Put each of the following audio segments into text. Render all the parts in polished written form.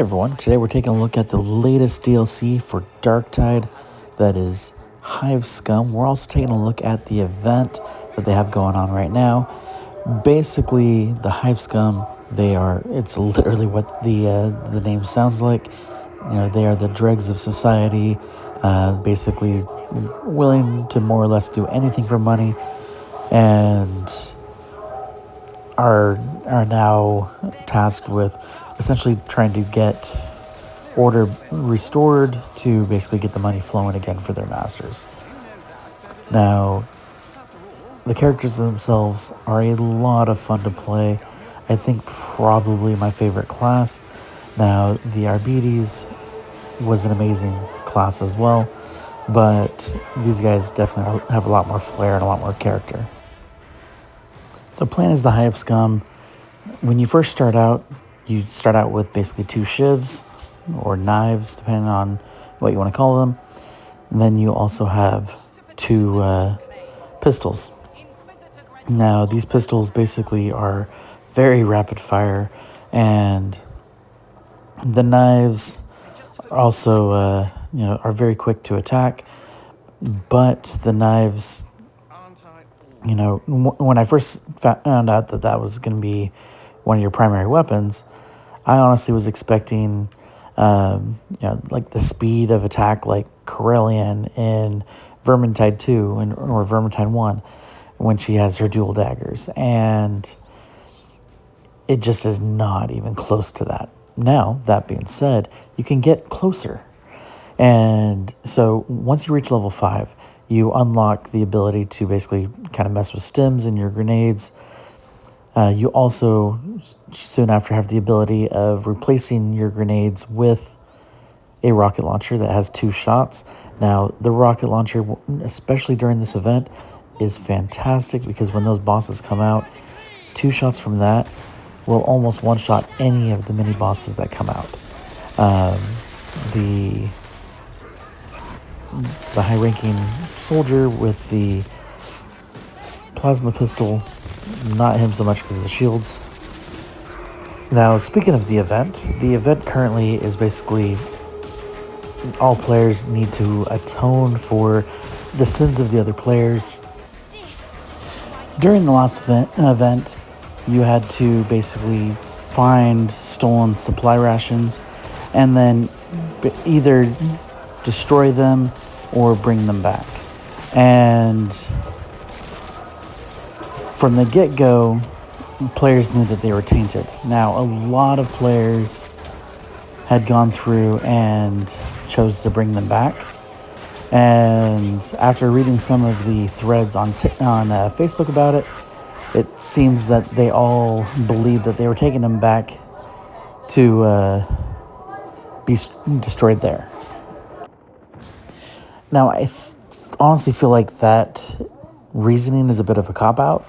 Everyone, today we're taking a look at the latest DLC for Darktide, that is Hive Scum. We're also taking a look at the event that they have going on right now. Basically, the Hive Scum, it's literally what the name sounds like. You know, they are the dregs of society, basically willing to more or less do anything for money, and are now tasked with essentially trying to get order restored to basically get the money flowing again for their masters. Now, the characters themselves are a lot of fun to play. I think probably my favorite class. Now, the Arbites was an amazing class as well, but these guys definitely have a lot more flair and a lot more character. So playing as the Hive Scum, when you first start out, you start out with basically 2 shivs or knives, depending on what you want to call them. And then you also have 2 pistols. Now, these pistols basically are very rapid fire, and the knives also are very quick to attack. But the knives, when I first found out that was going to be one of your primary weapons, I honestly was expecting, like the speed of attack like Corellian in Vermintide 2 or Vermintide 1 when she has her dual daggers. And it just is not even close to that. Now, that being said, you can get closer. And so once you reach level 5, you unlock the ability to basically kind of mess with stims in your grenades. You also, soon after, have the ability of replacing your grenades with a rocket launcher that has 2 shots. Now, the rocket launcher, especially during this event, is fantastic because when those bosses come out, 2 shots from that will almost one-shot any of the mini-bosses that come out. The high-ranking soldier with the plasma pistol, not him so much because of the shields. Now, speaking of the event currently is basically all players need to atone for the sins of the other players. During the last event, you had to basically find stolen supply rations and then either destroy them or bring them back. And from the get-go, players knew that they were tainted. Now, a lot of players had gone through and chose to bring them back. And after reading some of the threads on Facebook about it, it seems that they all believed that they were taking them back to be destroyed there. Now, I honestly feel like that reasoning is a bit of a cop-out,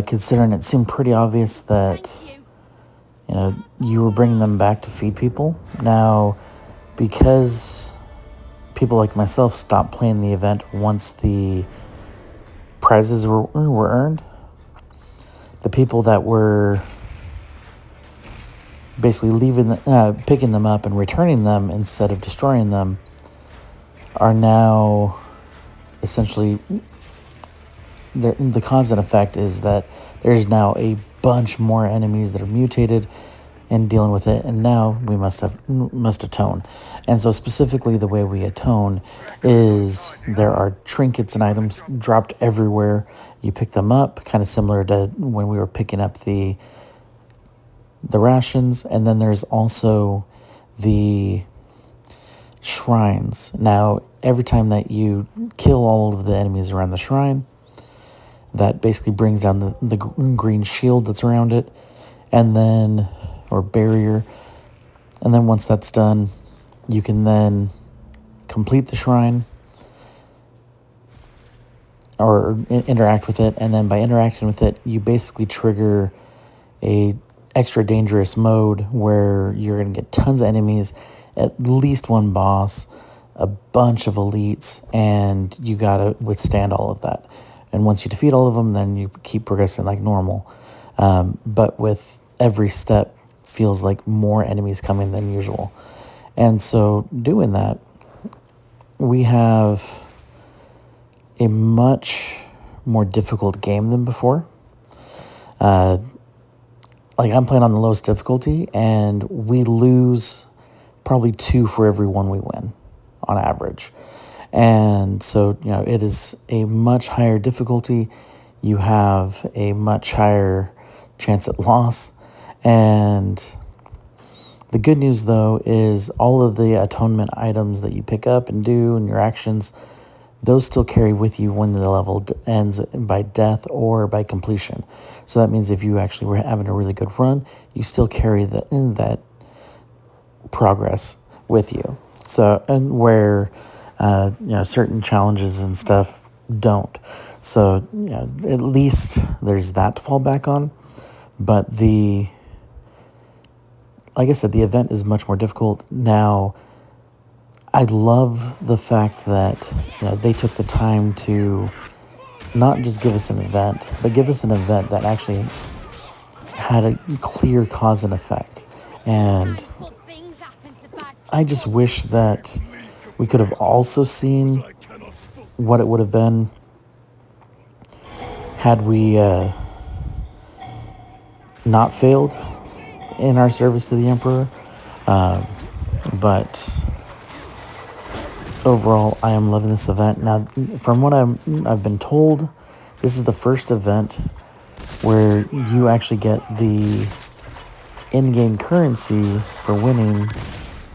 considering it seemed pretty obvious that you were bringing them back to feed people. Now, because people like myself stopped playing the event once the prizes were earned, the people that were basically picking them up and returning them instead of destroying them are now essentially, the cause and effect is that there's now a bunch more enemies that are mutated and dealing with it, and now we must atone. And so specifically the way we atone is there are trinkets and items dropped everywhere. You pick them up, kind of similar to when we were picking up the rations. And then there's also the shrines. Now, every time that you kill all of the enemies around the shrine, that basically brings down the green shield that's around it, and then, or barrier. And then once that's done, you can then complete the shrine or interact with it. And then by interacting with it, you basically trigger a extra dangerous mode where you're going to get tons of enemies, at least one boss, a bunch of elites, and you got to withstand all of that. And once you defeat all of them, then you keep progressing like normal. But with every step feels like more enemies coming than usual. And so doing that, we have a much more difficult game than before. Like I'm playing on the lowest difficulty, and we lose probably 2 for every 1 we win on average. And so, it is a much higher difficulty. You have a much higher chance at loss. And the good news, though, is all of the atonement items that you pick up and do and your actions, those still carry with you when the level ends by death or by completion. So that means if you actually were having a really good run, you still carry that progress with you. So, and where certain challenges and stuff don't. So, at least there's that to fall back on. But like I said, the event is much more difficult. Now, I love the fact that they took the time to not just give us an event, but give us an event that actually had a clear cause and effect. And I just wish that we could have also seen what it would have been had we not failed in our service to the Emperor. But overall, I am loving this event. Now, from what I've been told, this is the first event where you actually get the in-game currency for winning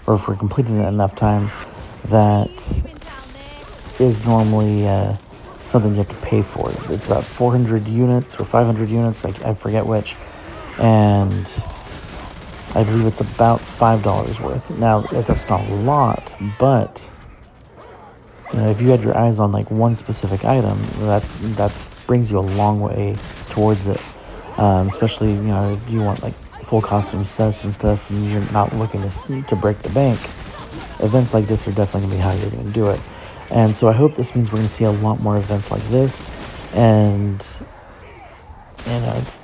or for completing it enough times that is normally something you have to pay for. It's about 400 units or 500 units, I forget which, and I believe it's about $5 worth. Now, that's not a lot, but if you had your eyes on like one specific item, that brings you a long way towards it. Especially if you want like full costume sets and stuff, and you're not looking to break the bank. Events like this are definitely gonna be how you're gonna do it. And so I hope this means we're gonna see a lot more events like this. And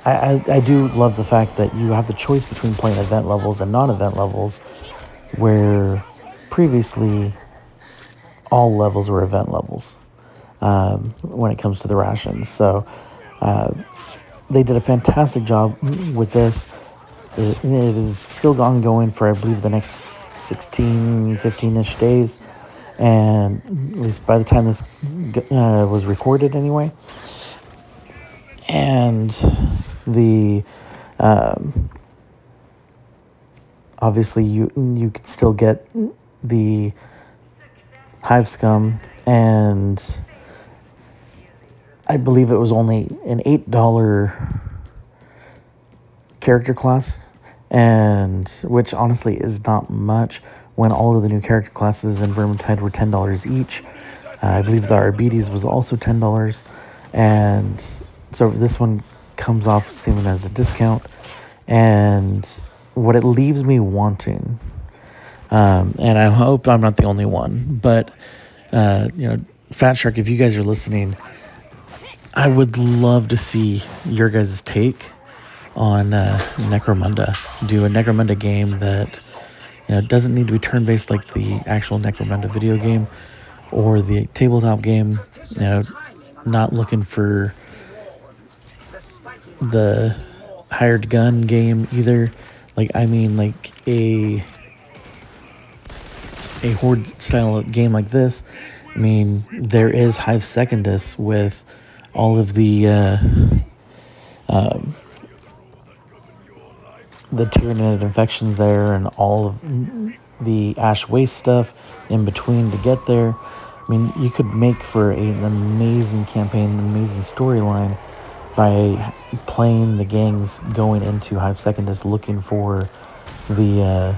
I do love the fact that you have the choice between playing event levels and non-event levels, where previously all levels were event levels when it comes to the rations. So they did a fantastic job with this. It is still ongoing for, I believe, the next 16, 15-ish days. And at least by the time this was recorded anyway. And the obviously you could still get the Hive Scum, and I believe it was only an $8 character class, and which honestly is not much when all of the new character classes in Vermintide were $10 each. I believe the Arbites was also $10, and so this one comes off seeming as a discount. And what it leaves me wanting, and I hope I'm not the only one, but Fat Shark, if you guys are listening, I would love to see your guys' take on Necromunda. Do a Necromunda game that doesn't need to be turn-based like the actual Necromunda video game or the tabletop game. Not looking for the hired gun game either. Like, I mean, like a horde style game like this. I mean, there is Hive Secondus with all of the Tyranid infections there, and all of the Ash Waste stuff in between to get there. I mean, you could make for an amazing campaign, an amazing storyline by playing the gangs going into Hive Secondus looking for the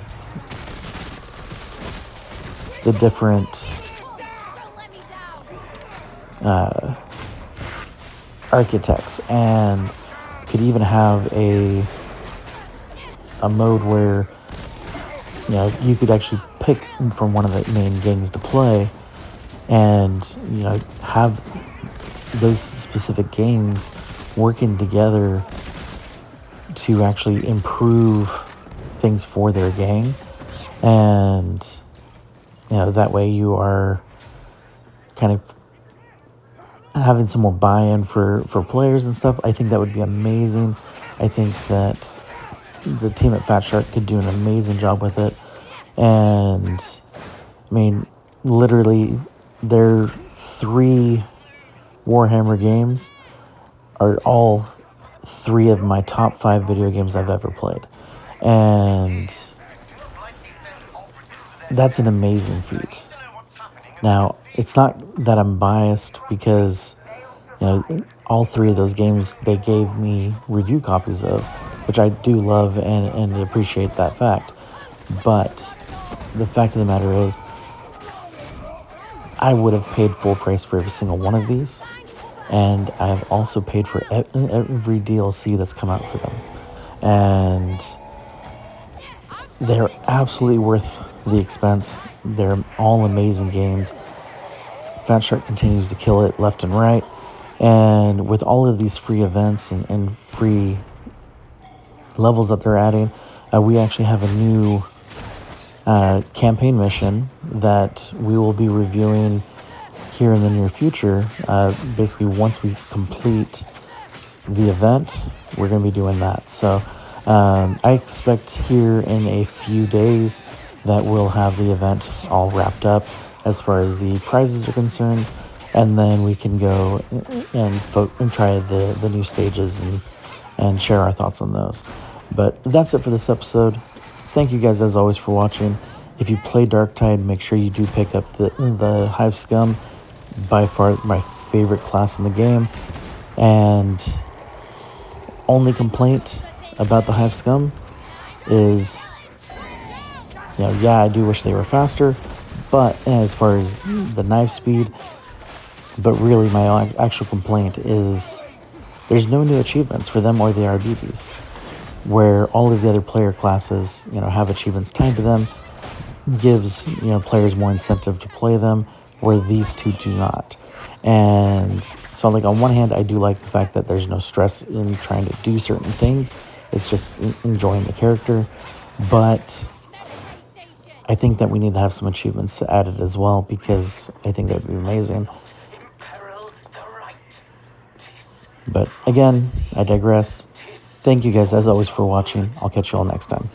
different architects, and could even have a mode where you could actually pick from one of the main gangs to play, and have those specific gangs working together to actually improve things for their gang, and that way you are kind of having some more buy-in for players and stuff. I think that would be amazing. I think that the team at Fat Shark could do an amazing job with it. And I mean, literally, their 3 Warhammer games are all 3 of my top 5 video games I've ever played. And that's an amazing feat. Now, it's not that I'm biased because, all 3 of those games they gave me review copies of, which I do love and appreciate that fact. But the fact of the matter is, I would have paid full price for every single one of these. And I have also paid for every DLC that's come out for them. And they're absolutely worth the expense. They're all amazing games. Fat Shark continues to kill it left and right. And with all of these free events and free levels that they're adding, we actually have a new campaign mission that we will be reviewing here in the near future. Basically, once we complete the event, we're going to be doing that. So I expect here in a few days that we'll have the event all wrapped up as far as the prizes are concerned, and then we can go and try the new stages and share our thoughts on those. But that's it for this episode. Thank you guys as always for watching. If you play Darktide, make sure you do pick up the Hive Scum, by far my favorite class in the game. And only complaint about the Hive Scum is, I do wish they were faster, but as far as the knife speed, but really my actual complaint is there's no new achievements for them or the RBBs, where all of the other player classes, have achievements tied to them, gives, players more incentive to play them, where these 2 do not. And so, on one hand, I do like the fact that there's no stress in trying to do certain things. It's just enjoying the character. But I think that we need to have some achievements added as well, because I think that would be amazing. But again, I digress. Thank you guys as always for watching. I'll catch you all next time.